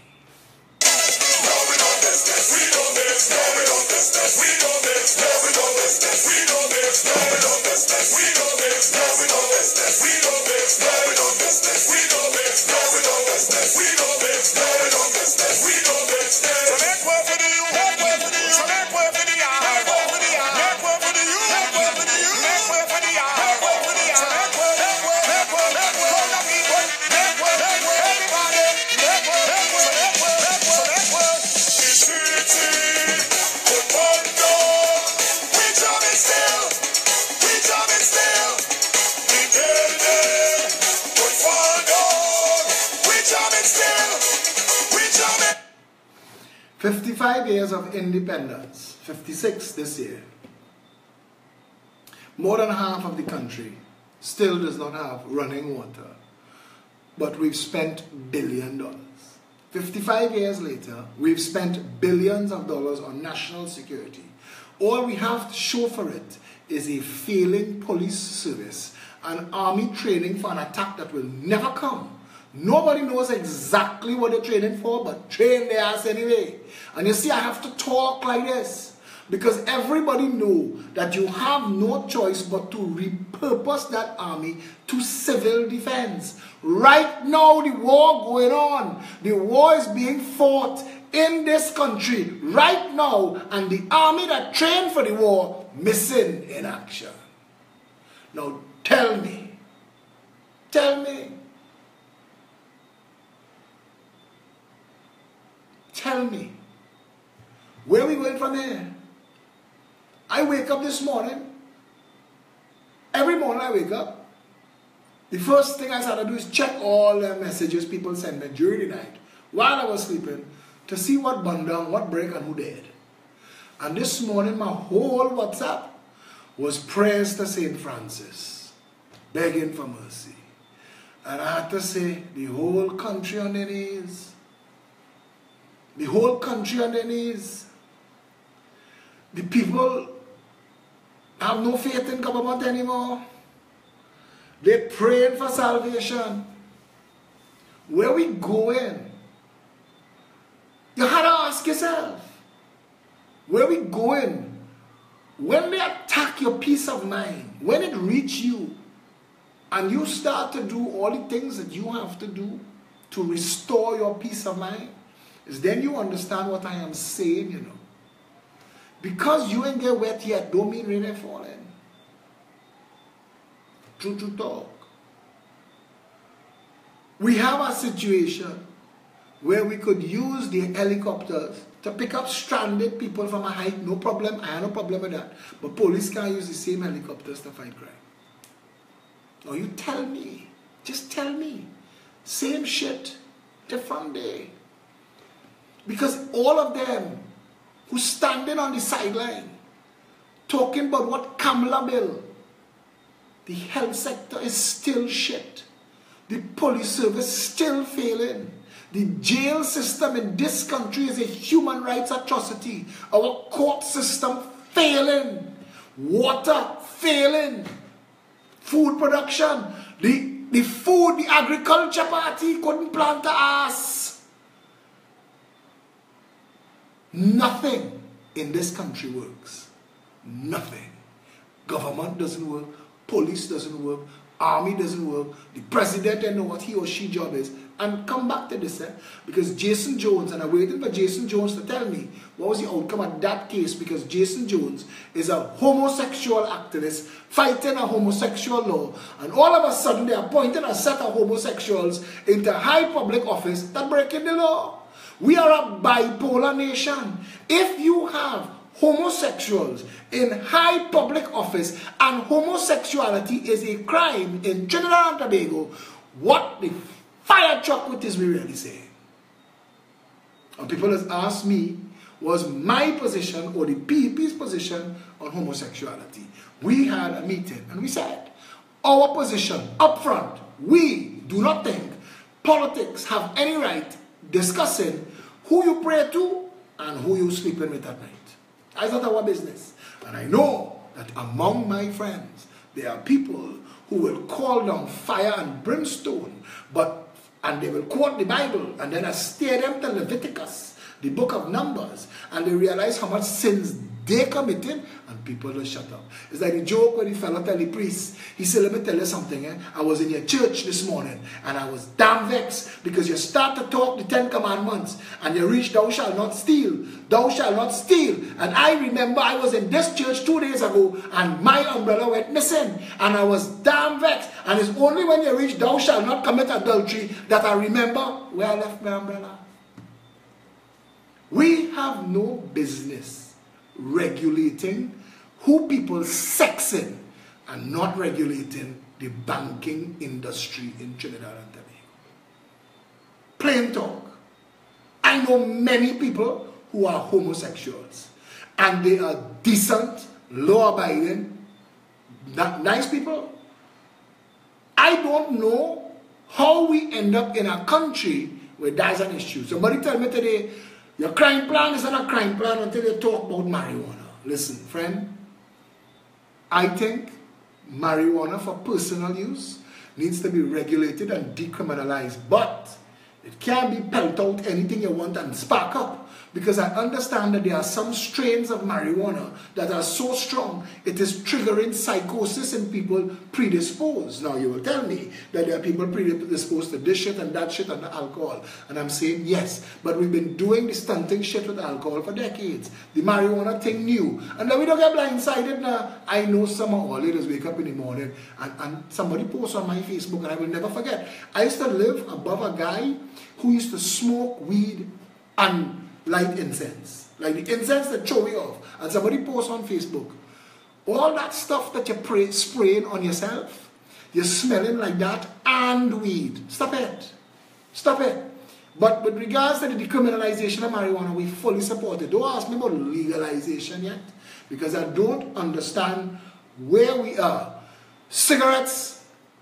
"55 years of independence, 56 this year. More than half of the country still does not have running water, but we've spent $1 billion. 55 years later, we've spent billions of dollars on national security. All we have to show for it is a failing police service, an army training for an attack that will never come. Nobody knows exactly what they're training for, but train their ass anyway. And you see, I have to talk like this because everybody knows that you have no choice but to repurpose that army to civil defense. Right now, the war going on. The war is being fought in this country right now, and the army that trained for the war missing in action. Now, tell me, where are we going from here? I wake up this morning. Every morning I wake up. The first thing I start to do is check all the messages people send me during the night while I was sleeping to see what burned down, what break, and who died. And this morning my whole WhatsApp was prayers to St. Francis, begging for mercy. And I had to say, the whole country on their knees. The whole country on their knees. The people have no faith in government anymore. They're praying for salvation. Where are we going? You had to ask yourself, where are we going? When they attack your peace of mind, when it reaches you, and you start to do all the things that you have to do to restore your peace of mind, is then you understand what I am saying, you know. Because you ain't get wet yet, don't mean rain ain't falling. True talk. We have a situation where we could use the helicopters to pick up stranded people from a height, no problem, I have no problem with that. But police can't use the same helicopters to fight crime. Now you tell me, just tell me, same shit, different day. Because all of them who standing on the sideline talking about what Kamala bill, the health sector is still shit. The police service still failing. The jail system in this country is a human rights atrocity. Our court system failing. Water failing. Food production. The agriculture party couldn't plant a ass. Nothing in this country works. Nothing. Government doesn't work. Police doesn't work. Army doesn't work. The president doesn't know what he or she job is. And come back to this, because Jason Jones, and I'm waiting for Jason Jones to tell me what was the outcome of that case, because Jason Jones is a homosexual activist fighting a homosexual law, and all of a sudden they appointed a set of homosexuals into high public office that breaking the law. We are a bipolar nation. If you have homosexuals in high public office and homosexuality is a crime in Trinidad and Tobago, what the fire truck with this we really say? And people have asked me, was my position or the PEP's position on homosexuality. We had a meeting and we said, our position up front, we do not think politics have any right discussing who you pray to and who you sleeping with at night. That's not our business. And I know that among my friends, there are people who will call down fire and brimstone, and they will quote the Bible, and then I steer them to Leviticus, the book of Numbers, and they realize how much sins they committed, and people will shut up. It's like the joke when the fellow tell the priest, he said, let me tell you something, I was in your church this morning, and I was damn vexed, because you start to talk the 10 commandments, and you reach, thou shalt not steal, thou shalt not steal. And I remember I was in this church 2 days ago, and my umbrella went missing, and I was damn vexed. And it's only when you reach, thou shalt not commit adultery, that I remember where I left my umbrella. We have no business regulating who people sexing and not regulating the banking industry in Trinidad and Tobago. Plain talk. I know many people who are homosexuals and they are decent, law-abiding, nice people. I don't know how we end up in a country where that's an issue. Somebody tell me today, your crime plan is not a crime plan until you talk about marijuana. Listen, friend, I think marijuana for personal use needs to be regulated and decriminalized, but it can't be pelt out anything you want and spark up. Because I understand that there are some strains of marijuana that are so strong, it is triggering psychosis in people predisposed. Now you will tell me that there are people predisposed to this shit and that shit and the alcohol. And I'm saying yes, but we've been doing this stunting shit with alcohol for decades. The marijuana thing new. And then we don't get blindsided now. I know some of our ladies wake up in the morning and somebody posts on my Facebook, and I will never forget. I used to live above a guy who used to smoke weed and light incense, like the incense that throw you off. And somebody posts on Facebook, all that stuff that you're spraying on yourself, you're smelling like that and weed. Stop it. Stop it. But with regards to the decriminalization of marijuana, we fully support it. Don't ask me about legalization yet, because I don't understand where we are. Cigarettes,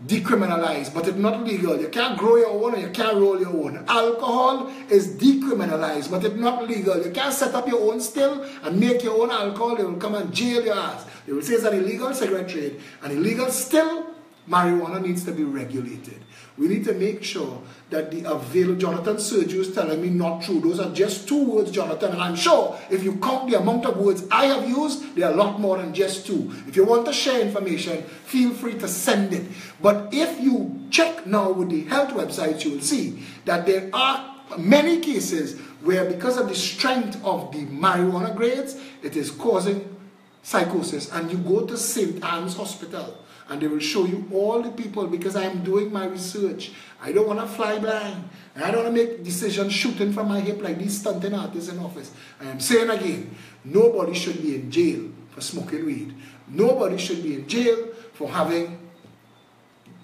decriminalized, but it's not legal. You can't grow your own and you can't roll your own. Alcohol is decriminalized, but it's not legal. You can't set up your own still and make your own alcohol. They will come and jail your ass. They will say it's an illegal cigarette trade. And illegal still, marijuana needs to be regulated. We need to make sure that the available, Jonathan Sergio is telling me not true. Those are just 2 words, Jonathan. And I'm sure if you count the amount of words I have used, there are a lot more than just 2. If you want to share information, feel free to send it. But if you check now with the health websites, you will see that there are many cases where because of the strength of the marijuana grades, it is causing psychosis. And you go to St. Anne's Hospital, and they will show you all the people, because I am doing my research. I don't want to fly blind. I don't want to make decisions shooting from my hip like these stunting artists in office. I am saying again, nobody should be in jail for smoking weed. Nobody should be in jail for having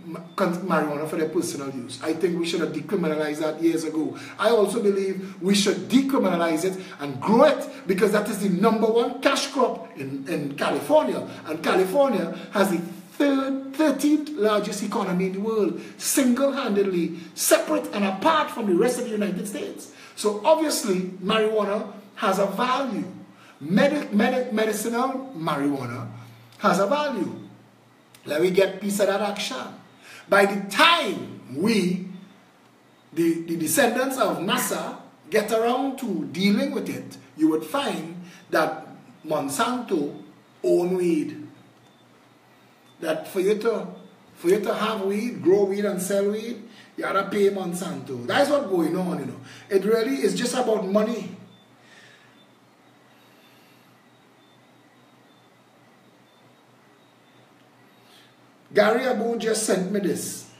marijuana for their personal use. I think we should have decriminalized that years ago. I also believe we should decriminalize it and grow it, because that is the #1 cash crop in California. And California has the 13th largest economy in the world, single-handedly, separate and apart from the rest of the United States. So obviously, marijuana has a value. Medicinal marijuana has a value. Let me get a piece of that action. By the time we, the descendants of NASA, get around to dealing with it, you would find that Monsanto own weed. That for you to have weed, grow weed and sell weed, you gotta pay Monsanto. That's what's going on, you know. It really is just about money. Gary Abu just sent me this.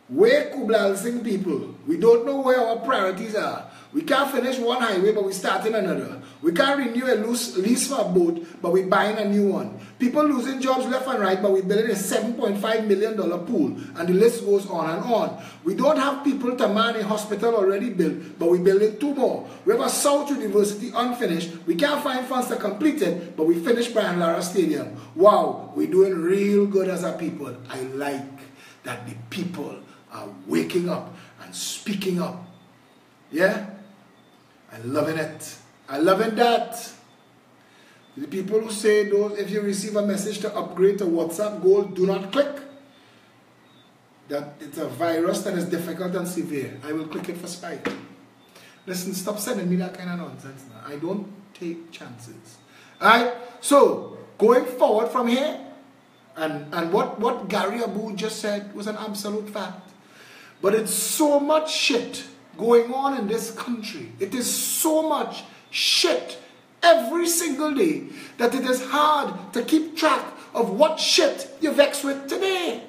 We're Kubla Singh people. We don't know where our priorities are. We can't finish one highway, but we starting another. We can't renew a lease for a boat, but we buying a new one. People losing jobs left and right, but we building a $7.5 million pool, and the list goes on and on. We don't have people to man a hospital already built, but we building 2 more. We have a South University unfinished. We can't find funds to complete it, but we finished Brian Lara Stadium. Wow, we're doing real good as a people. I like that the people are waking up and speaking up. Yeah? I'm loving it. I'm loving that. The people who say those, if you receive a message to upgrade to WhatsApp Gold, do not click. That it's a virus that is difficult and severe. I will click it for spite. Listen, stop sending me that kind of nonsense now. I don't take chances. Alright? So, going forward from here, and what Gary Abu just said was an absolute fact. But it's so much shit going on in this country. It is so much shit every single day that it is hard to keep track of what shit you're vexed with today.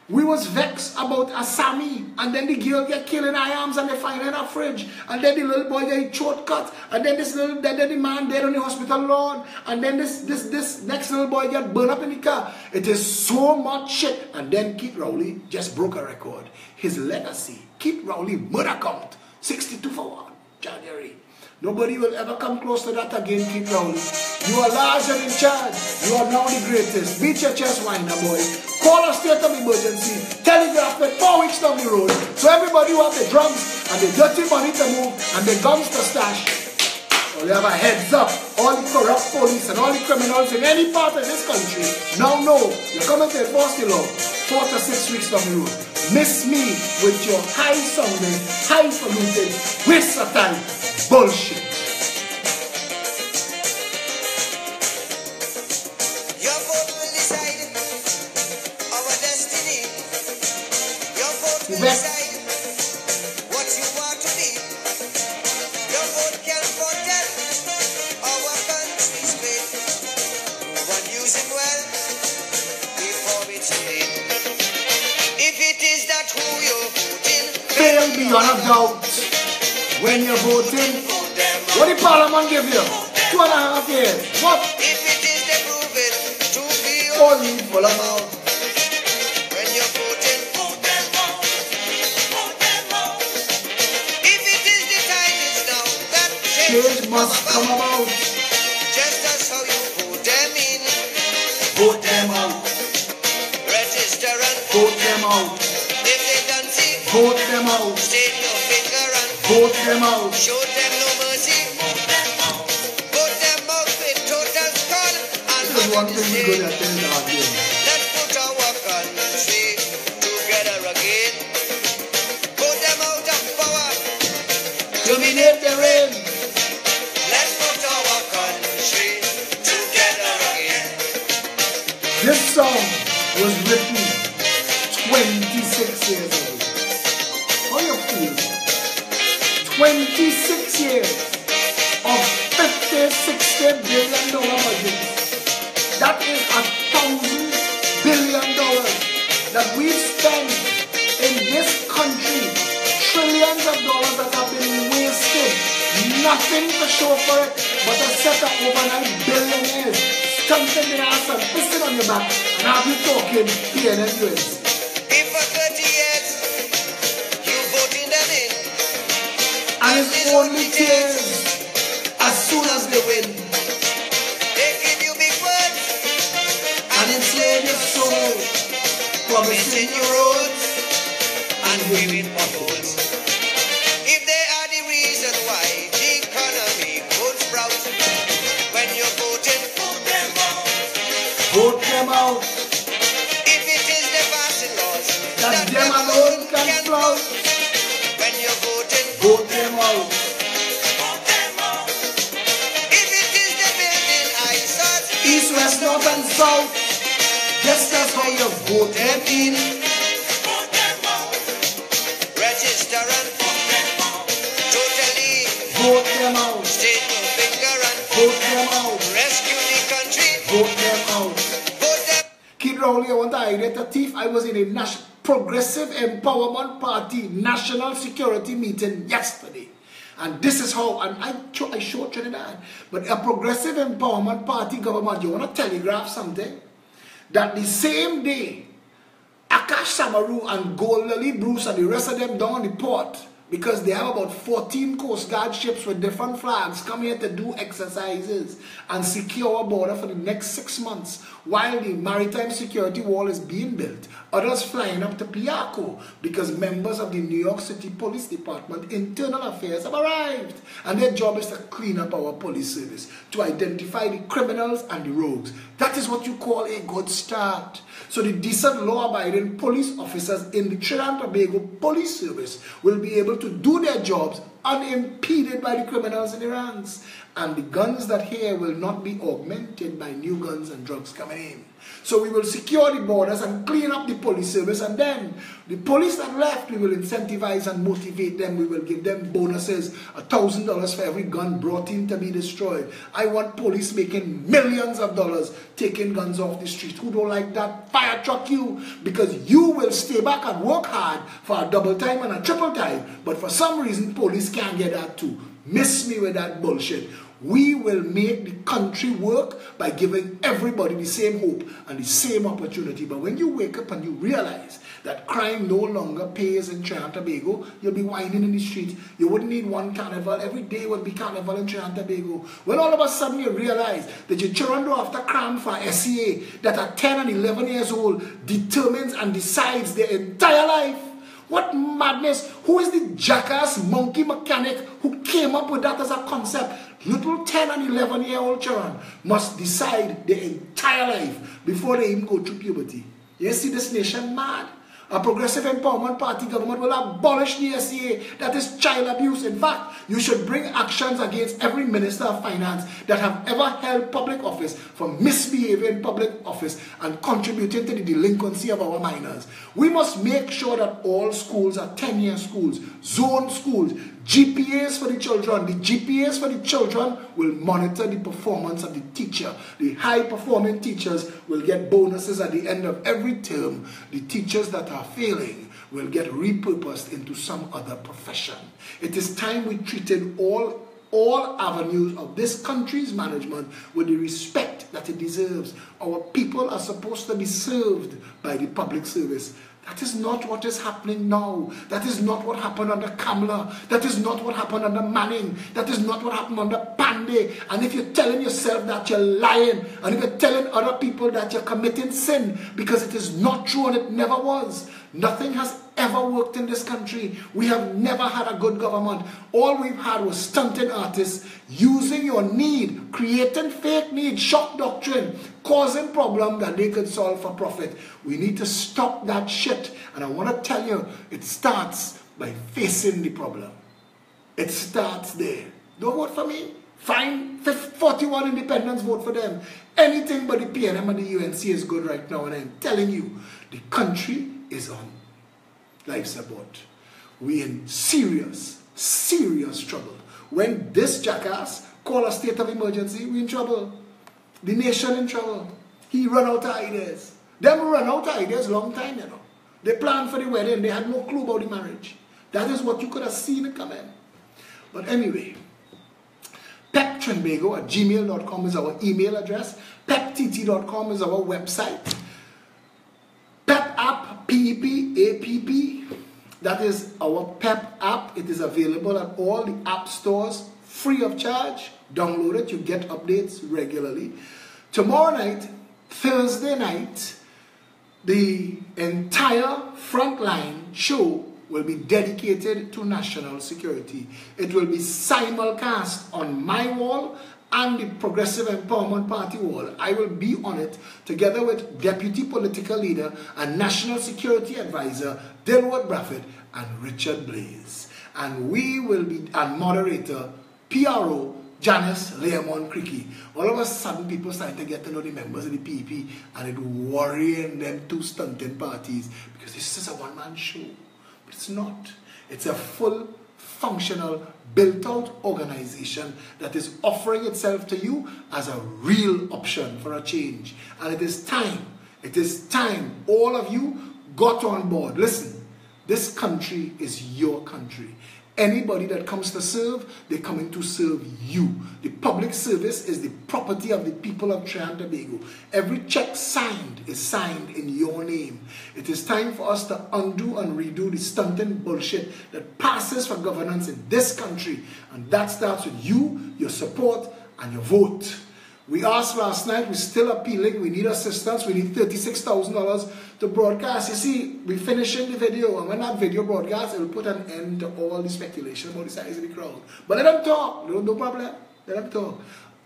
We was vexed about Asami, and then the girl get killed in her arms and they find her in a fridge, and then the little boy get throat cut, and then then the man dead on the hospital lawn, and then this next little boy get burned up in the car. It is so much shit. And then Keith Rowley just broke a record. His legacy, Keith Rowley murder count, 62 for 1, January. Nobody will ever come close to that again, Keith Rowley. You are large and in charge. You are now the greatest. Beat your chest, winder boy. Call a state of emergency. Telegraph it 4 weeks down the road. So everybody who have the drums and the dirty money to move and the guns to stash, well, they have a heads up. All the corrupt police and all the criminals in any part of this country now know you're coming to enforce the law 4 to 6 weeks down the road. Miss me with your high-sounding, high-falutin, waste of time bullshit. Your vote will decide our destiny. Your vote will decide what you want to be. Your vote can protect our country's faith. One use it well before it's late. If it is that who you're voting, fail beyond a doubt. When you're voting, what did Parliament give you? 2.5 years. What? If it is they prove it to be Only full of mouth. when you're voting, vote them out. Vote them out. If it is the time is now that Change must come about. just as how you vote them in, Vote them out. register and Vote them out. if they don't see, Vote them out. state your finger and Vote them out. show them no mercy. Vote them out with total scorn and This is one thing we good say, at in our game. let's put our country together again. Vote them out of power. Dominate the reign. Let's put our country together again. This song was written 26 years old. How you feel? 26 years of $50–60 billion budget. That is $1,000 billion that we spend in this country. Trillions of dollars that have been wasted. Nothing to show for it but a set of overnight billionaires stumping their ass and pissing on your back and have you talking PNN twins. If for 30 years you voting them in, And it's only tears as soon as they win. they give you big words And enslave your soul, promising you roads and giving potholes. If they are the reason why the economy goes sprout, when you're voting, vote them out. vote them out. If it is the passing laws That them alone can flout. when you're voting, Vote them out. vote them out. If it is the building eyesores, East, west, north and south. Just as how you vote them in. vote them out. Register and vote them out. Totally Vote them out. state your finger and Vote them out. rescue the country. Vote them out. Vote them. Kid Rowley, I want to irate a thief. I was in a Progressive Empowerment Party National Security meeting yesterday. And this is how, and I showed Trinidad, but a progressive empowerment party government, you want to telegraph something? That the same day, Akash Samaru and Goldlily Bruce and the rest of them down on the port, because they have about 14 Coast Guard ships with different flags come here to do exercises and secure our border for the next 6 months while the maritime security wall is being built. Others flying up to Piaco because members of the New York City Police Department Internal Affairs have arrived, and their job is to clean up our police service, to identify the criminals and the rogues. That is what you call a good start. So the decent law-abiding police officers in the Trinidad and Tobago Police Service will be able to do their jobs unimpeded by the criminals in the ranks. And the guns that here will not be augmented by new guns and drugs coming in. So we will secure the borders and clean up the police service, and then the police that left, we will incentivize and motivate them. We will give them bonuses, $1,000 for every gun brought in to be destroyed. I want police making millions of dollars taking guns off the street. Who don't like that? Fire truck you, because you will stay back and work hard for a double time and a triple time. But for some reason, police can't get that too. Miss me with that bullshit. We will make the country work by giving everybody the same hope and the same opportunity. But when you wake up and you realize that crime no longer pays in Trinidad and Tobago, you'll be whining in the street. You wouldn't need one carnival. Every day would be carnival in Trinidad and Tobago. When all of a sudden you realize that your children don't have to cram for SEA, that at 10 and 11 years old determines and decides their entire life. What madness! Who is the jackass monkey mechanic who came up with that as a concept? Little 10 and 11-year-old children must decide their entire life before they even go through puberty. You see this nation mad? A progressive empowerment party government will abolish the SCA. That is child abuse. In fact, you should bring actions against every minister of finance that have ever held public office for misbehaving in public office and contributing to the delinquency of our minors. We must make sure that all schools are 10-year schools, zone schools, GPAs for the children. The GPAs for the children will monitor the performance of the teacher. The high-performing teachers will get bonuses at the end of every term. The teachers that are failing will get repurposed into some other profession. It is time we treated all avenues of this country's management with the respect that it deserves. Our people are supposed to be served by the public service. That is not what is happening now. That is not what happened under Kamala. That is not what happened under Manning. That is not what happened under Pandey. And if you're telling yourself that, you're lying. And if you're telling other people that, you're committing sin, because it is not true and it never was. Nothing has ever worked in this country. We have never had a good government. All we've had was stunted artists using your need, creating fake need, shock doctrine, causing problems that they could solve for profit. We need to stop that shit. And I want to tell you, it starts by facing the problem. It starts there. Don't vote for me. Fine, 41 independents, vote for them. Anything but the PNM and the UNC is good right now. And I'm telling you, the country is on life support. We're in serious trouble. When this jackass call a state of emergency, we're in trouble. The nation in trouble. He run out of ideas. Them run out of ideas long time, you know. They planned for the wedding. They had no clue about the marriage. That is what you could have seen it coming. But anyway, peptrinbago@gmail.com is our email address. peptt.com is our website. Pep app, P-E-P-A-P-P. That is our Pep app. It is available at all the app stores, free of charge. Download it. You get updates regularly. Tomorrow night, Thursday night, the entire Frontline show will be dedicated to national security. It will be simulcast on my wall and the Progressive Empowerment Party wall. I will be on it together with Deputy Political Leader and National Security Advisor Dilworth Braffett and Richard Blaze. And we will be, and moderator, PRO, Janice Leamon Cricky. All of a sudden, people started to get to know the members of the PP, and it worrying them two stunted parties, because this is a one-man show. But it's not. It's a full, functional, built-out organization that is offering itself to you as a real option for a change. And it is time all of you got on board. Listen, this country is your country. Anybody that comes to serve, they're coming to serve you. The public service is the property of the people of Trinidad and Tobago. Every check signed is signed in your name. It is time for us to undo and redo the stunting bullshit that passes for governance in this country. And that starts with you, your support, and your vote. We asked last night, we're still appealing, we need assistance, we need $36,000 to broadcast. You see, we're finishing the video, and when that video broadcasts, it will put an end to all the speculation about the size of the crowd. But let them talk, no problem, let them talk.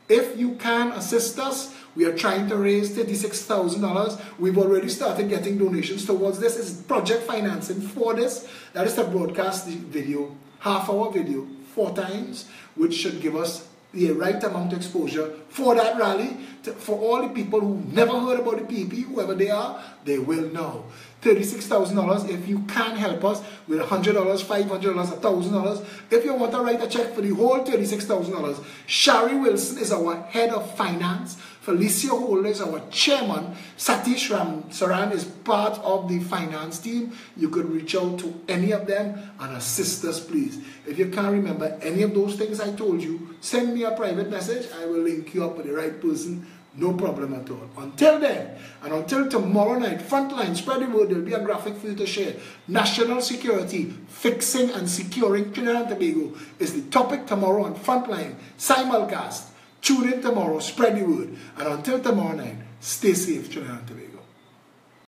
If you can assist us, we are trying to raise $36,000. We've already started getting donations towards this. It's project financing for this. That is to broadcast the video, half-hour video, 4 times, which should give us the right amount of exposure for that rally, for all the people who never heard about the PP, whoever they are, they will know. $36,000. If you can help us with $100, $500, $1,000. If you want to write a check for the whole $36,000, Shari Wilson is our head of finance. Felicia Holder is our chairman. Satish Saran is part of the finance team. You could reach out to any of them and assist us, please. If you can't remember any of those things I told you, send me a private message. I will link you up with the right person. No problem at all. Until then, and until tomorrow night, Frontline, spread the word. There will be a graphic for you to share. National security, fixing and securing Trinidad and Tobago is the topic tomorrow on Frontline. Simulcast. Tune in tomorrow, spread the word. And until tomorrow night, stay safe, Trinidad and Tobago.